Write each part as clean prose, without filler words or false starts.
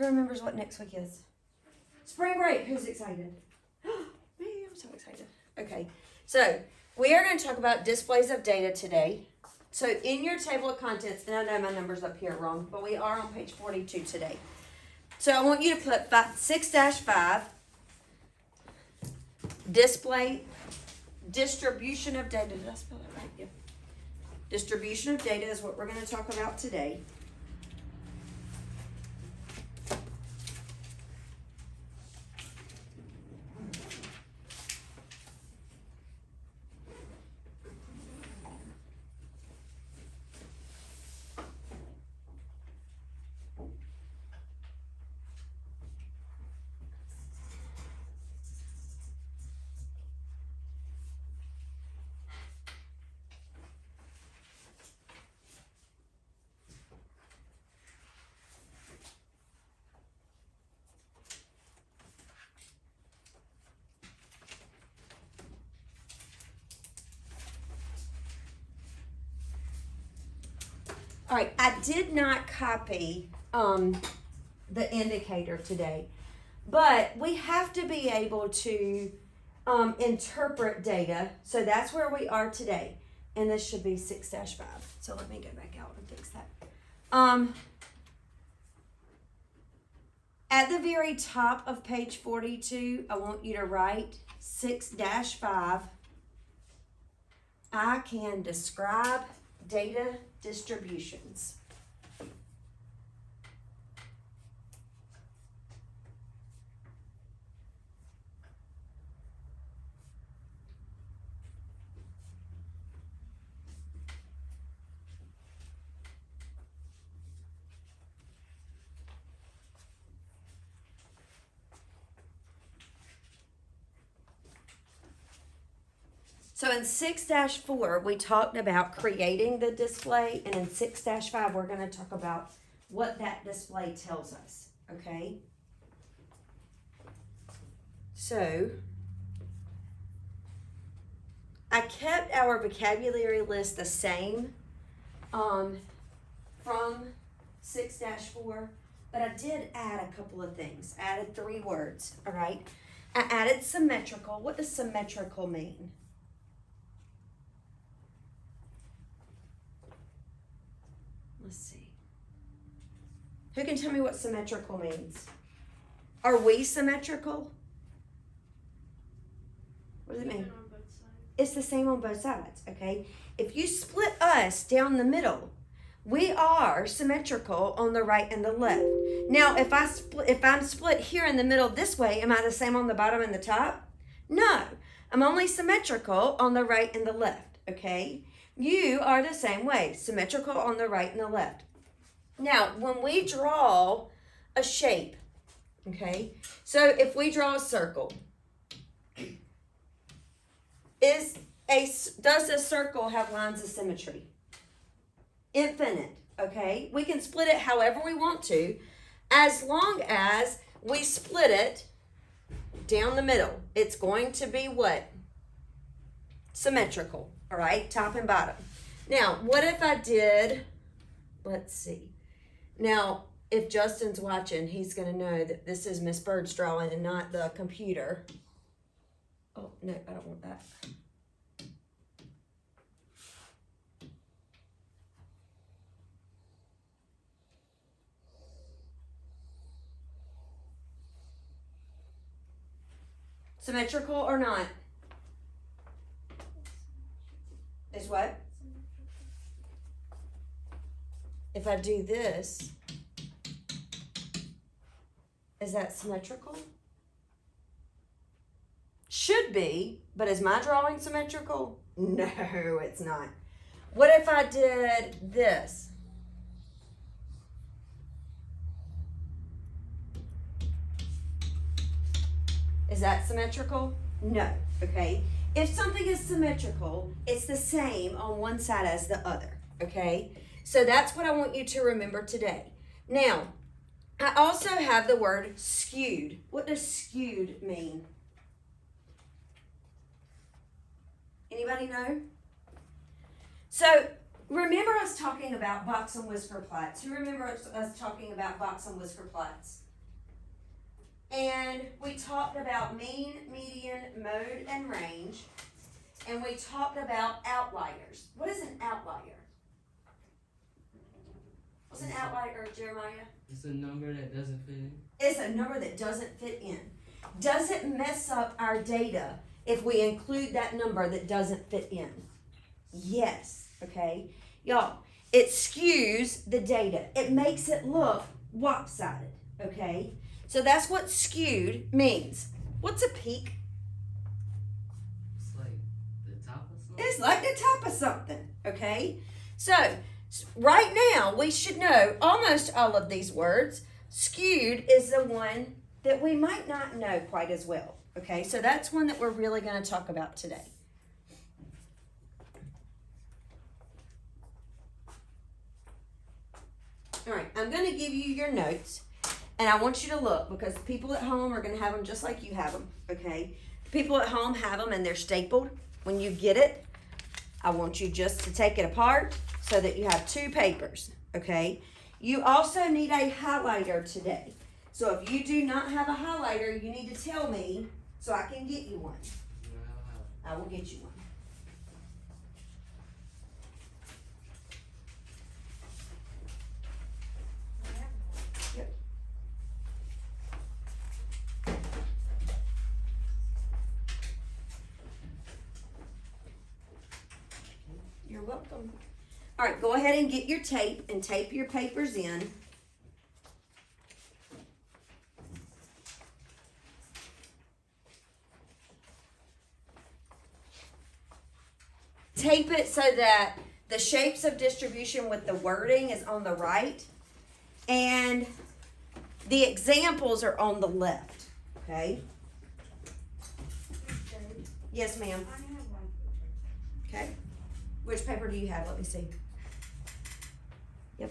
Who remembers what next week is? Spring break. Who's excited? Me, I'm so excited. Okay, so we are going to talk about displays of data today. So in your table of contents, and I know my number's up here wrong, but we are on page 42 today. So I want you to put 6-5, display, distribution of data. Did I spell that right? Yeah. Distribution of data is what we're going to talk about today. All right, I did not copy the indicator today, but we have to be able to interpret data. So that's where we are today. And this should be 6-5. So let me go back out and fix that. At the very top of page 42, I want you to write 6-5. I can describe data distributions. So in 6-4, we talked about creating the display, and in 6-5, we're going to talk about what that display tells us, okay? So, I kept our vocabulary list the same from 6-4, but I did add a couple of things. I added 3 words, all right? I added symmetrical. What does symmetrical mean? Let's see. Who can tell me what symmetrical means? Are we symmetrical? What does it mean? It's the same on both sides, okay? If you split us down the middle, we are symmetrical on the right and the left. Now, if I'm split here in the middle this way, am I the same on the bottom and the top? No. I'm only symmetrical on the right and the left, okay? You are the same way, symmetrical on the right and the left. Now, when we draw a shape, okay, so if we draw a circle, does a circle have lines of symmetry? Infinite, okay? We can split it however we want to, as long as we split it down the middle. It's going to be what? Symmetrical. All right, top and bottom. Now, what if I did, let's see. Now, if Justin's watching, he's going to know that this is Miss Bird's drawing and not the computer. Oh, no, I don't want that. Symmetrical or not? Is what? If I do this, is that symmetrical? Should be, but is my drawing symmetrical? No, it's not. What if I did this? Is that symmetrical? No, okay? If something is symmetrical, it's the same on one side as the other, okay? So that's what I want you to remember today. Now, I also have the word skewed. What does skewed mean? Anybody know? So, remember us talking about box and whisker plots. Who remember us talking about box and whisker plots? And we talked about mean, median, mode, and range. And we talked about outliers. What is an outlier? What's an outlier, Jeremiah? It's a number that doesn't fit in. It's a number that doesn't fit in. Does it mess up our data if we include that number that doesn't fit in? Yes, okay? Y'all, it skews the data. It makes it look lopsided, okay? So that's what skewed means. What's a peak? It's like the top of something. It's like the top of something, okay? So right now we should know almost all of these words. Skewed is the one that we might not know quite as well, okay? So that's one that we're really going to talk about today. All right, I'm going to give you your notes, and I want you to look because the people at home are going to have them just like you have them, okay? The people at home have them and they're stapled. When you get it, I want you just to take it apart so that you have two papers, okay? You also need a highlighter today. So if you do not have a highlighter, you need to tell me so I can get you one. I will get you one. Yep. You're welcome. All right, go ahead and get your tape and tape your papers in. Tape it so that the shapes of distribution with the wording is on the right and the examples are on the left, okay? Yes, ma'am. Okay. Which paper do you have? Let me see. Yep.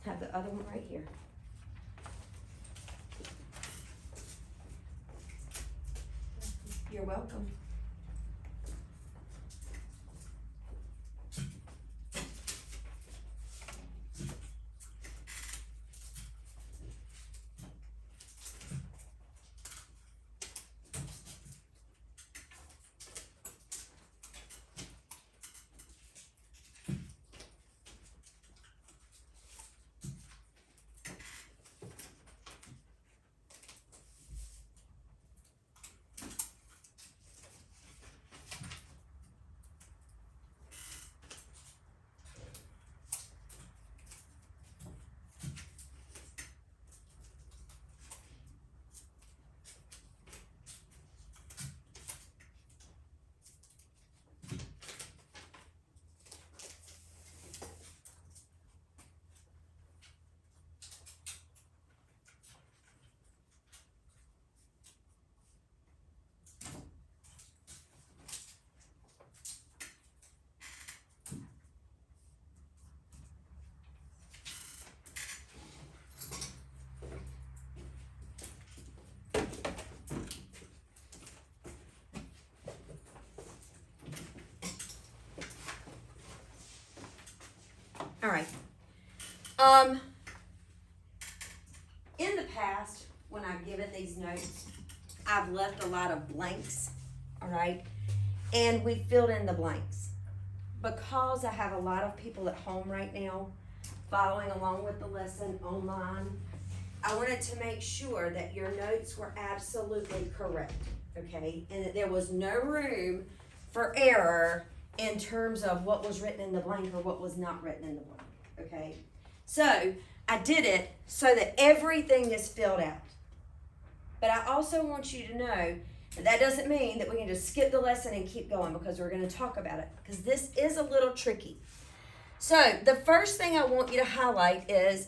Have the other one right here. You're welcome. All right. In the past, when I've given these notes, I've left a lot of blanks, all right? And we filled in the blanks. Because I have a lot of people at home right now following along with the lesson online, I wanted to make sure that your notes were absolutely correct, okay? And that there was no room for error in terms of what was written in the blank or what was not written in the blank, okay? So I did it so that everything is filled out. But I also want you to know that that doesn't mean that we can just skip the lesson and keep going because we're going to talk about it because this is a little tricky. So the first thing I want you to highlight is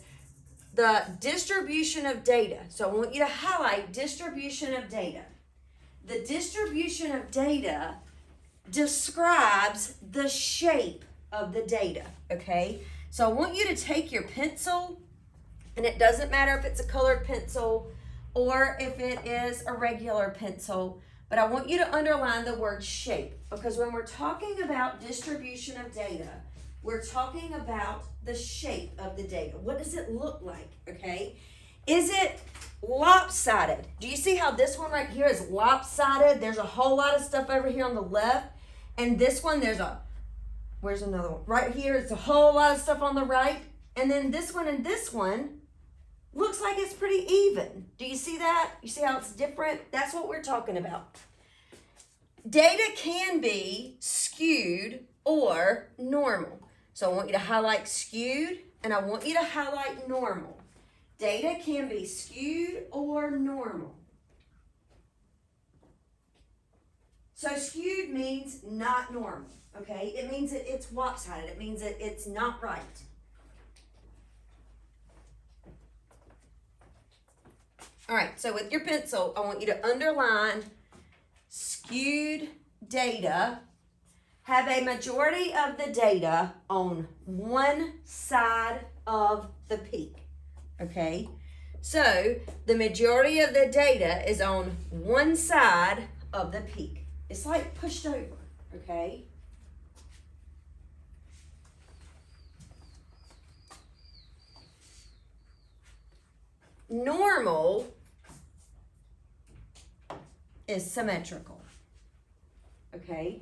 the distribution of data. So I want you to highlight distribution of data. The distribution of data describes the shape of the data, okay? So I want you to take your pencil, and it doesn't matter if it's a colored pencil or if it is a regular pencil, but I want you to underline the word shape because when we're talking about distribution of data, we're talking about the shape of the data. What does it look like, okay? Is it lopsided. Do you see how this one right here is lopsided? There's a whole lot of stuff over here on the left. And this one, where's another one? Right here, it's a whole lot of stuff on the right. And then this one and this one looks like it's pretty even. Do you see that? You see how it's different? That's what we're talking about. Data can be skewed or normal. So I want you to highlight skewed and I want you to highlight normal. Data can be skewed or normal. So skewed means not normal, okay? It means that it's lopsided. It means that it's not right. All right, so with your pencil, I want you to underline skewed data. Have a majority of the data on one side of the peak, okay? So the majority of the data is on one side of the peak. It's like pushed over, okay? Normal is symmetrical, okay?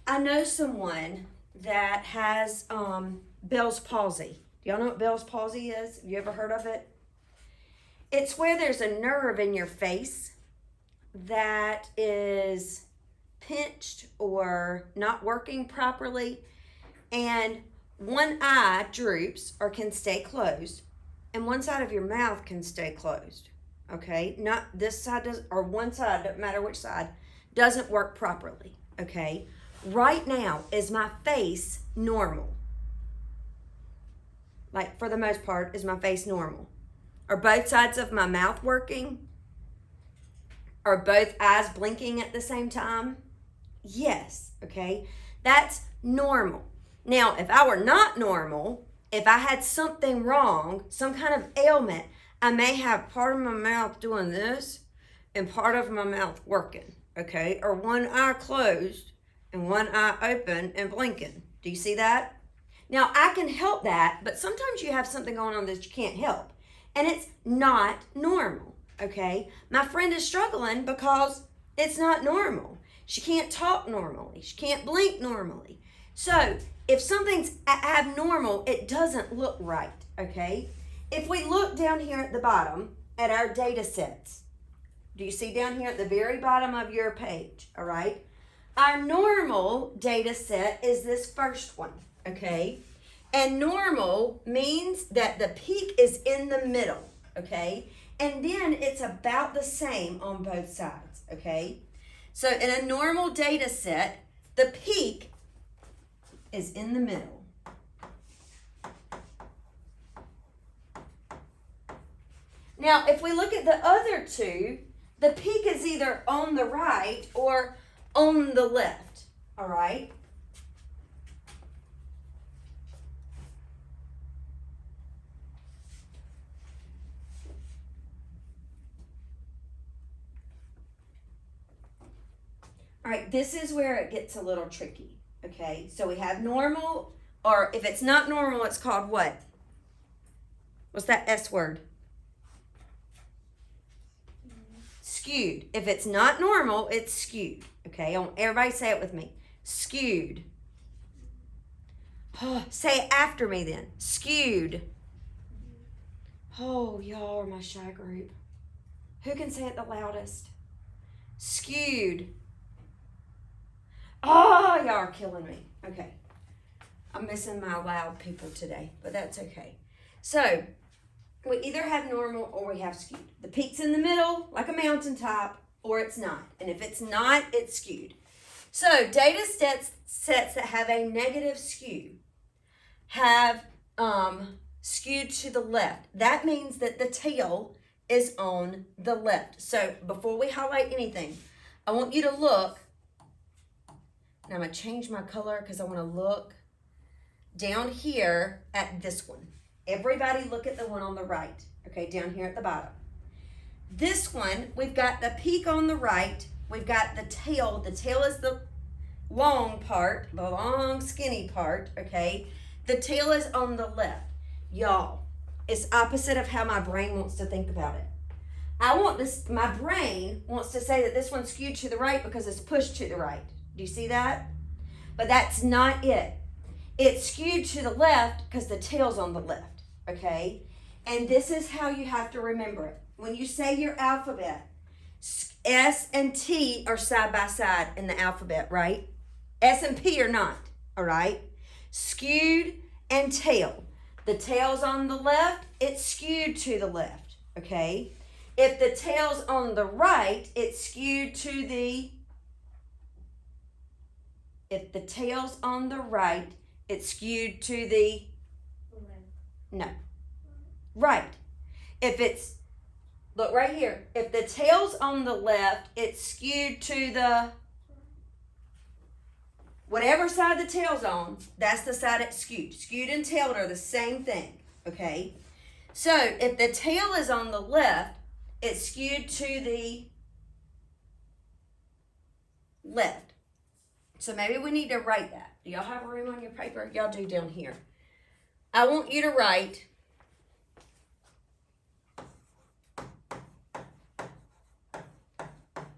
I know someone that has Bell's palsy. Do y'all know what Bell's palsy is? Have you ever heard of it? It's where there's a nerve in your face that is pinched or not working properly, and one eye droops or can stay closed, and one side of your mouth can stay closed. Okay, not this side does, or one side, doesn't matter which side, doesn't work properly. Okay, right now, is my face normal? Like, for the most part, is my face normal? Are both sides of my mouth working? Are both eyes blinking at the same time? Yes, okay? That's normal. Now, if I were not normal, if I had something wrong, some kind of ailment, I may have part of my mouth doing this and part of my mouth working, okay? Or one eye closed and one eye open and blinking. Do you see that? Now, I can help that, but sometimes you have something going on that you can't help. And it's not normal, okay? My friend is struggling because it's not normal. She can't talk normally. She can't blink normally. So, if something's abnormal, it doesn't look right, okay? If we look down here at the bottom at our data sets, do you see down here at the very bottom of your page, all right? Our normal data set is this first one, okay? And normal means that the peak is in the middle, okay? And then it's about the same on both sides, okay? So in a normal data set, the peak is in the middle. Now, if we look at the other two, the peak is either on the right or on the left, all right? All right, this is where it gets a little tricky, okay? So we have normal, or if it's not normal, it's called what? What's that S word? Skewed. If it's not normal, it's skewed, okay? I want everybody say it with me. Skewed. Oh, say it after me then. Skewed. Oh, y'all are my shy group. Who can say it the loudest? Skewed. Oh, y'all are killing me. Okay. I'm missing my loud people today, but that's okay. So, we either have normal or we have skewed. The peak's in the middle, like a mountaintop, or it's not. And if it's not, it's skewed. So, data sets that have a negative skew have skewed to the left. That means that the tail is on the left. So, before we highlight anything, I want you to look. And I'm going to change my color because I want to look down here at this one. Everybody look at the one on the right. Okay, down here at the bottom. This one, we've got the peak on the right. We've got the tail. The tail is the long part, the long skinny part, okay? The tail is on the left. Y'all, it's opposite of how my brain wants to think about it. My brain wants to say that this one's skewed to the right because it's pushed to the right. Do you see that? But that's not it. It's skewed to the left because the tail's on the left, okay? And this is how you have to remember it. When you say your alphabet, S and T are side by side in the alphabet, right? S and P are not, all right? Skewed and tail. The tail's on the left, it's skewed to the left, okay? If the tail's on the right, it's skewed to the... If the tail's on the right, it's skewed to the... No. Right. If it's... Look right here. If the tail's on the left, it's skewed to the... Whatever side the tail's on, that's the side it's skewed. Skewed and tailed are the same thing, okay? So, if the tail is on the left, it's skewed to the left. So maybe we need to write that. Do y'all have room on your paper? Y'all do down here. I want you to write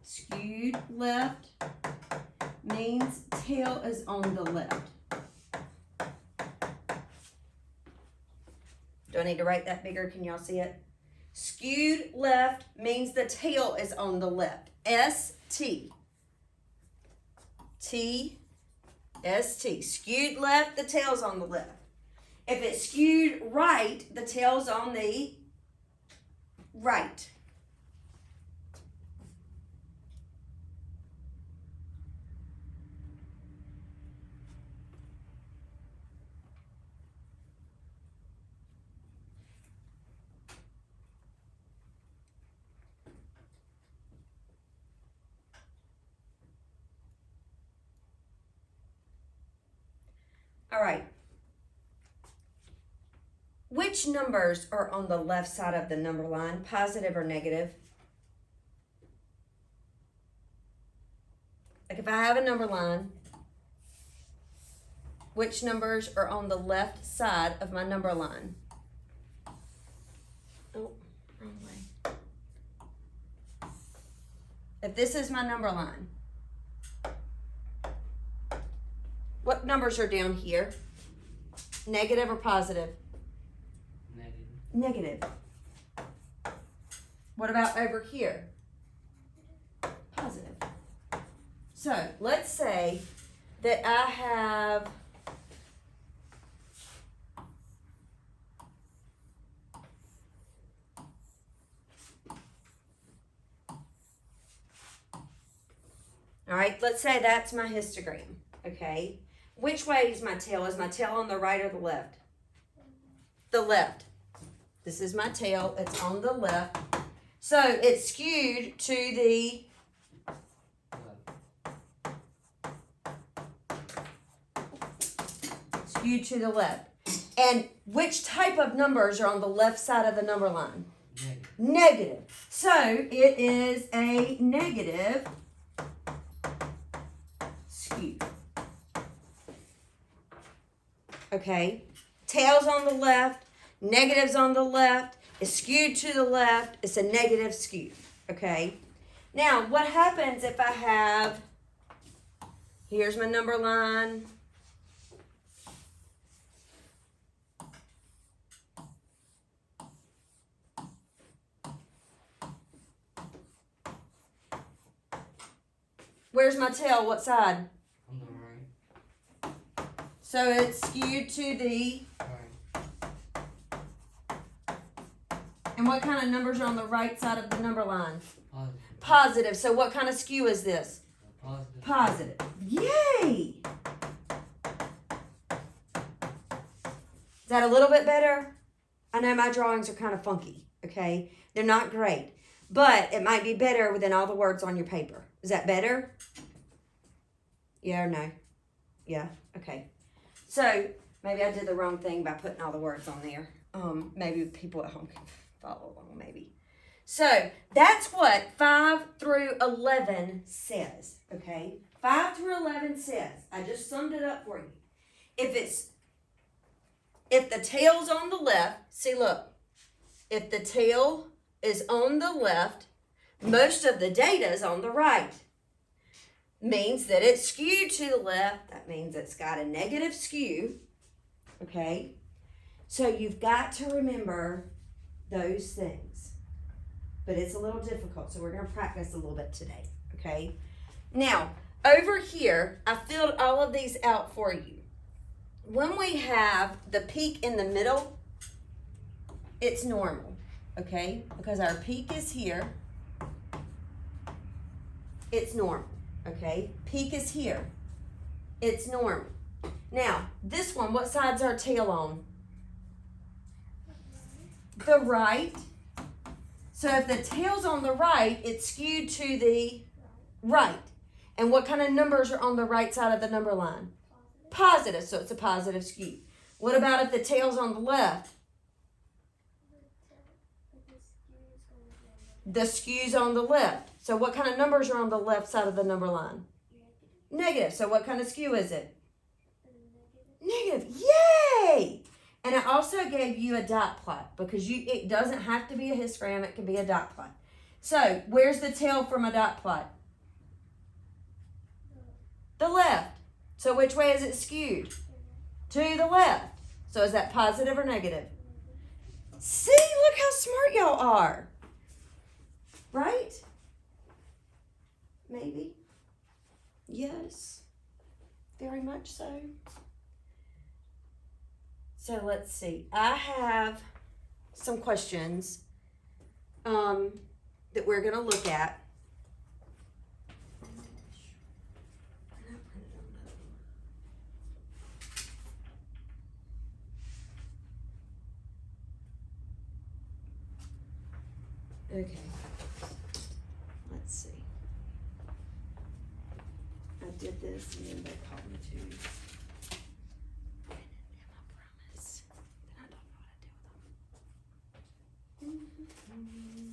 skewed left means tail is on the left. Do I need to write that bigger? Can y'all see it? Skewed left means the tail is on the left. S-T. T-S-T. Skewed left, the tail's on the left. If it's skewed right, the tail's on the right. All right. Which numbers are on the left side of the number line, positive or negative? Like if I have a number line, which numbers are on the left side of my number line? Oh, wrong way. If this is my number line, what numbers are down here? Negative or positive? Negative. Negative. What about over here? Positive. So let's say that I have all right, let's say that's my histogram, okay? Which way is my tail? Is my tail on the right or the left? The left. This is my tail. It's on the left. So it's skewed to the left. And which type of numbers are on the left side of the number line? Negative. Negative. So it is a negative skew. Okay, tail's on the left, negative's on the left, it's skewed to the left, it's a negative skew, okay? Now, what happens if I have, here's my number line, where's my tail, what side? On the right. So it's skewed to the... Right. And what kind of numbers are on the right side of the number line? Positive. Positive. So what kind of skew is this? Positive. Positive. Yay! Is that a little bit better? I know my drawings are kind of funky, okay? They're not great. But it might be better than all the words on your paper. Is that better? Yeah or no? Yeah? Okay. So, maybe I did the wrong thing by putting all the words on there. Maybe people at home can follow along, maybe. So, that's what 5 through 11 says, okay? 5 through 11 says, I just summed it up for you. If it's if the tail's on the left, see, look, if the tail is on the left, most of the data is on the right. Means that it's skewed to the left. That means it's got a negative skew. Okay? So you've got to remember those things. But it's a little difficult, so we're going to practice a little bit today. Okay? Now, over here, I filled all of these out for you. When we have the peak in the middle, it's normal. Okay? Because our peak is here. It's normal. Okay, peak is here. It's normal. Now, this one, what side's our tail on? The right. So if the tail's on the right, it's skewed to the right. And what kind of numbers are on the right side of the number line? Positive, so it's a positive skew. What about if the tail's on the left? The skew's on the left. So what kind of numbers are on the left side of the number line? Negative. So what kind of skew is it? Negative. Yay! And I also gave you a dot plot because it doesn't have to be a histogram. It can be a dot plot. So where's the tail from a dot plot? The left. So which way is it skewed? To the left. So is that positive or negative? See, look how smart y'all are. Right? Maybe. Yes. Very much so. So let's see. I have some questions that we're going to look at. Okay. Let's see. I did this and then they called me to. I promise. Then I don't know what I do with them.